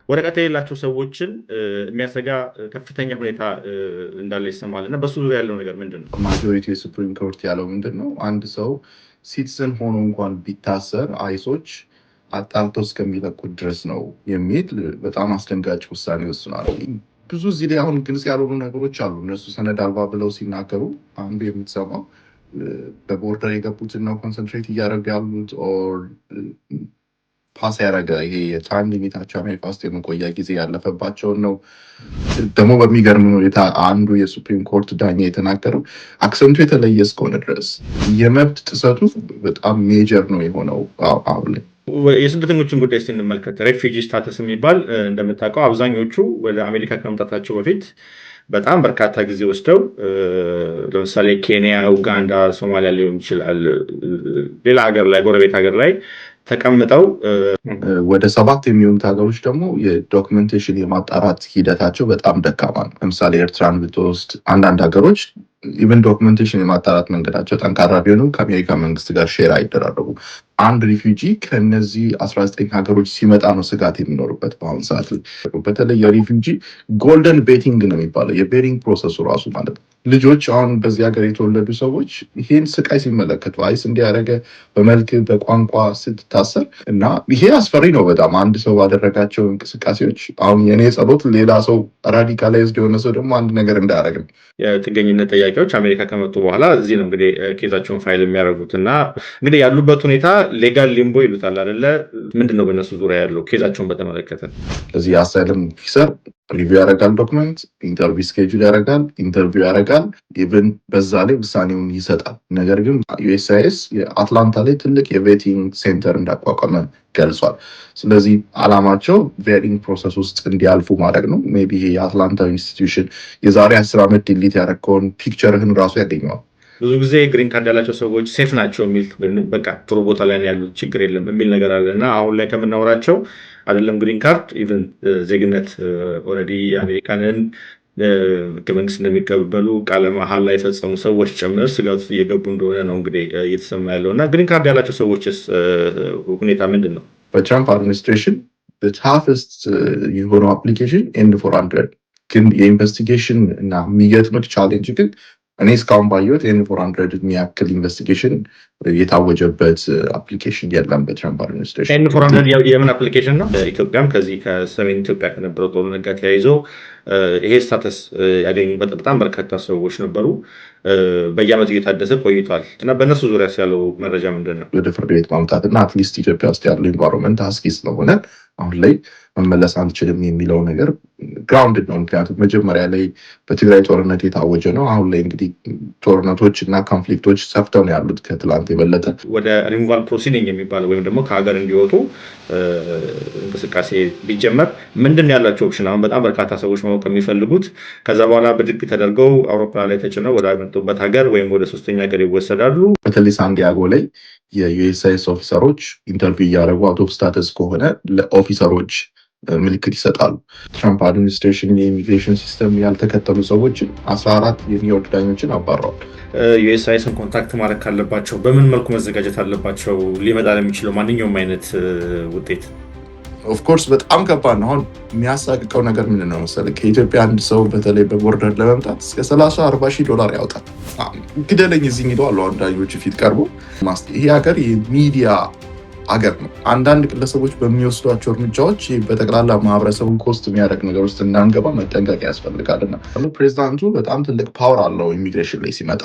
ወረቀት የሌላቸው ሰዎችን የሚያሰጋ ከፍተኛ ሁኔታ እንዳለ ይሰማል እና በሱ ዙሪያ ያለው ነገር ምንድን ነው? ማጆሪቲ የሱፕሪም ኮርት ያለው ምንድን ነው? አንድ ሰው ሲቲዝን ሆኖ እንኳን ቢታሰር አይሶች አጣርተው እስከሚለቁት ድረስ ነው የሚል በጣም አስደንጋጭ ውሳኔ ወስኗል። ብዙ እዚህ ላይ አሁን ግልጽ ያልሆኑ ነገሮች አሉ። እነሱ ሰነድ አልባ ብለው ሲናገሩ አንዱ የምትሰማው በቦርደር የገቡትን ነው ኮንሰንትሬት እያደረጉ ያሉት ፓስ ያደረገ ይሄ የታይም ሊሚታቸው አሜሪካ ውስጥ የመቆያ ጊዜ ያለፈባቸውን ነው። ደግሞ በሚገርም ሁኔታ አንዱ የሱፕሪም ኮርት ዳኛ የተናገረው አክሰንቱ የተለየ እስከሆነ ድረስ የመብት ጥሰቱ በጣም ሜጀር ነው የሆነው። አሁን ላይ የስደተኞችን ጉዳይ ስንመልከት ሬፊጂ ስታተስ የሚባል እንደምታውቀው አብዛኞቹ ወደ አሜሪካ ከመምጣታቸው በፊት በጣም በርካታ ጊዜ ወስደው ለምሳሌ ኬንያ፣ ኡጋንዳ፣ ሶማሊያ ሊሆን ይችላል ሌላ ሀገር ላይ ጎረቤት ሀገር ላይ ተቀምጠው ወደ 7 የሚሆኑት ሀገሮች ደግሞ የዶክመንቴሽን የማጣራት ሂደታቸው በጣም ደካማ ነው። ለምሳሌ ኤርትራን ብትወስድ አንዳንድ ሀገሮች ኢቨን ዶክመንቴሽን የማጣራት መንገዳቸው ጠንካራ ቢሆንም ከአሜሪካ መንግስት ጋር ሼር አይደራረጉ። አንድ ሪፊውጂ ከነዚህ 19 ሀገሮች ሲመጣ ነው ስጋት የሚኖርበት በአሁኑ ሰዓት። በተለይ የሪፊውጂ ጎልደን ቤቲንግ ነው የሚባለው የቤቲንግ ፕሮሰሱ ራሱ ማለት ነው። ልጆች አሁን በዚህ ሀገር የተወለዱ ሰዎች ይህን ስቃይ ሲመለከቱ አይስ እንዲያደረገ በመልክ በቋንቋ ስትታሰር እና ይሄ አስፈሪ ነው በጣም አንድ ሰው ባደረጋቸው እንቅስቃሴዎች። አሁን የኔ ጸሎት ሌላ ሰው ራዲካላይዝድ የሆነ ሰው ደግሞ አንድ ነገር እንዳያደረግ ነው። የጥገኝነት ጥያቄዎች አሜሪካ ከመጡ በኋላ እዚህ ነው እንግዲህ ኬዛቸውን ፋይል የሚያደርጉት እና እንግዲህ ያሉበት ሁኔታ ሌጋል ሊምቦ ይሉታል አይደለ? ምንድነው በእነሱ ዙሪያ ያለው ኬዛቸውን በተመለከተ? ስለዚህ የአሳይለም ኦፊሰር ሪቪው ያደርጋል፣ ዶክመንት ኢንተርቪው ስኬጁል ያደርጋል፣ ኢንተርቪው ያደርጋል፣ ኢቭን በዛ ላይ ውሳኔውን ይሰጣል። ነገር ግን ዩኤስሲአይኤስ የአትላንታ ላይ ትልቅ የቬቲንግ ሴንተር እንዳቋቋመ ገልጿል። ስለዚህ አላማቸው ቬቲንግ ፕሮሰስ ውስጥ እንዲያልፉ ማድረግ ነው። ሜይ ቢ የአትላንታ ኢንስቲትዩሽን የዛሬ 10 ዓመት ዲሊት ያደረገውን ፒክቸርህን ራሱ ያገኘዋል። ብዙ ጊዜ ግሪን ካርድ ያላቸው ሰዎች ሴፍ ናቸው የሚል በቃ ጥሩ ቦታ ላይ ያሉት ችግር የለም የሚል ነገር አለ እና አሁን ላይ ከምናወራቸው አይደለም ግሪን ካርድ ኢቨን ዜግነት ኦልሬዲ የአሜሪካንን ከመንግስት እንደሚቀበሉ ቃለ መሃላ ላይ የፈጸሙ ሰዎች ጭምር ስጋት ውስጥ እየገቡ እንደሆነ ነው እንግዲህ እየተሰማ ያለው እና ግሪን ካርድ ያላቸው ሰዎችስ ሁኔታ ምንድን ነው? በትራምፕ አድሚኒስትሬሽን ታፍስት የሆነው አፕሊኬሽን ኤን400 ግን የኢንቨስቲጌሽን እና የሚገጥምት ቻሌንጅ ግን እኔ እስካሁን ባየሁት ኤን400 የሚያክል ኢንቨስቲጌሽን የታወጀበት አፕሊኬሽን የለም በትራምፕ አድሚኒስትሬሽን። ኤን400 የምን አፕሊኬሽን ነው? ኢትዮጵያም ከዚህ ከሰሜን ኢትዮጵያ ከነበረው ጦርነት ጋር ተያይዞ ይሄ ስታተስ ያገኙ በጣም በርካታ ሰዎች ነበሩ። በየዓመቱ እየታደሰ ቆይቷል እና በእነሱ ዙሪያ ያለው መረጃ ምንድን ነው? ወደ ፍርድ ቤት ማምጣት እና አትሊስት ኢትዮጵያ ውስጥ ያለው ኢንቫይሮንመንት አስጊ ስለሆነ አሁን ላይ መመለስ አንችልም የሚለው ነገር ግራውንድ ነው። ምክንያቱም መጀመሪያ ላይ በትግራይ ጦርነት የታወጀ ነው። አሁን ላይ እንግዲህ ጦርነቶች እና ኮንፍሊክቶች ሰፍተው ነው ያሉት ከትላንት የበለጠ። ወደ ሪሙቫል ፕሮሲዲንግ የሚባለው ወይም ደግሞ ከሀገር እንዲወጡ እንቅስቃሴ ቢጀመር ምንድን ያላቸው ኦፕሽን? አሁን በጣም በርካታ ሰዎች ማወቅ የሚፈልጉት ከዛ በኋላ ብድግ ተደርገው አውሮፕላን ላይ ተጭነው ወደ መጡበት ሀገር ወይም ወደ ሶስተኛ ሀገር ይወሰዳሉ። በተለይ ሳንዲያጎ ላይ የዩኤስሲአይኤስ ኦፊሰሮች ኢንተርቪው እያደረጉ አውት ኦፍ ስታተስ ከሆነ ለኦፊሰሮች ምልክት ይሰጣሉ። ትራምፕ አድሚኒስትሬሽን የኢሚግሬሽን ሲስተም ያልተከተሉ ሰዎችን 14 የኒውዮርክ ዳኞችን አባረዋል። ዩኤስሲአይኤስን ኮንታክት ማድረግ ካለባቸው በምን መልኩ መዘጋጀት አለባቸው? ሊመጣ ለሚችለው ማንኛውም አይነት ውጤት ኦፍኮርስ በጣም ከባድ ነው። አሁን የሚያሳቅቀው ነገር ምንድን ነው መሰለህ? ከኢትዮጵያ አንድ ሰው በተለይ በቦርደር ለመምጣት እስከ $30,000 - $40,000 ያወጣል። ግደለኝ እዚህ ሄደው አሉ ዳኞች ፊት ቀርቦ። ይሄ ሀገር የሚዲያ ሀገር ነው። አንዳንድ ግለሰቦች በሚወስዷቸው እርምጃዎች በጠቅላላ ማህበረሰቡን ኮስት የሚያደርግ ነገር ውስጥ እንዳንገባ መጠንቀቅ ያስፈልጋልና ፕሬዚዳንቱ በጣም ትልቅ ፓወር አለው ኢሚግሬሽን ላይ ሲመጣ።